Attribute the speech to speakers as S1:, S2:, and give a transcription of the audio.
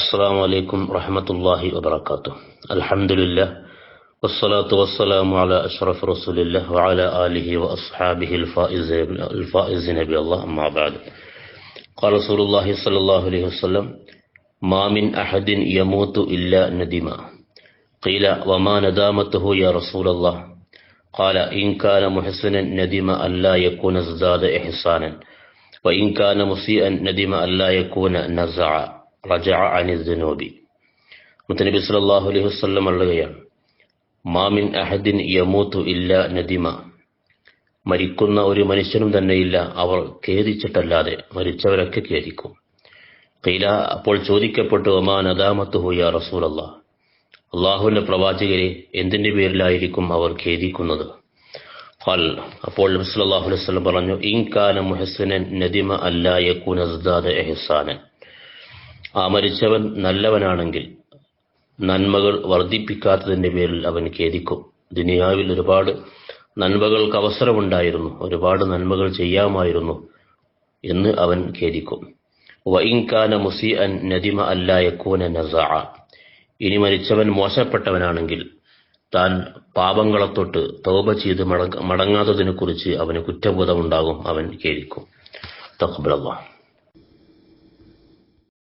S1: السلام عليكم ورحمة الله وبركاته. الحمد لله والصلاة والسلام على أشرف رسول الله وعلى آله وأصحابه الفائزين بالله. أما بعد، قال رسول الله صلى الله عليه وسلم: ما من أحد يموت إلا ندما. قيل: وما ندامته يا رسول الله؟ قال: إن كان محسنا ندم ألا يكون ازداد إحسانا، وإن كان مسيئا ندم ألا يكون رجع عن الذنوب. മുത്തനബി സല്ലല്ലാഹു അലൈഹി വസല്ലം പറയുകയാണ്: മാമിൻ അഹദിൻ യമൂതു ഇല്ലാ നദിമ. മരിക്കുന്ന ഒരു മനുഷ്യനും തന്നെയില്ല അവർ ഖേദിച്ചിട്ടല്ലാതെ. മരിച്ചവരൊക്കെ ഖേദിക്കും. ഖീല, അപ്പോൾ ചോദിക്കപ്പെട്ടു: വമാ നദാമത്തുഹു യാ റസൂലല്ലാഹ്? അല്ലാഹുവിന്റെ പ്രവാചകരെ, എന്തിന്റെ പേരിലായിരിക്കും അവർ ഖേദിക്കുന്നത്? ഖാൽ, അപ്പോൾ നബി സല്ലല്ലാഹു അലൈഹി വസല്ലം പറഞ്ഞു: ഇൻ കാന മുഹ്സിനൻ നദിമ അല്ലാ യകൂന ഇസ്ദാദ ഇഹ്സാനൻ. ആ മരിച്ചവൻ നല്ലവനാണെങ്കിൽ നന്മകൾ വർദ്ധിപ്പിക്കാത്തതിന്റെ പേരിൽ അവൻ ഖേദിക്കും. ദുനിയാവിൽ ഒരുപാട് നന്മകൾക്ക് അവസരമുണ്ടായിരുന്നു, ഒരുപാട് നന്മകൾ ചെയ്യാമായിരുന്നു എന്ന് അവൻ ഖേദിക്കും. വഇൻ കാന മുസീഅൻ നദിമ അല്ലാ യകൂന നസഅ. ഇനി മരിച്ചവൻ മോശപ്പെട്ടവനാണെങ്കിൽ താൻ പാപങ്ങളെ തൊട്ട് തൗബ ചെയ്ത് മടങ്ങാത്തതിനെ കുറിച്ച് അവന് കുറ്റബോധമുണ്ടാകും, അവൻ ഖേദിക്കും. തഖബ്ബലല്ലാഹ്.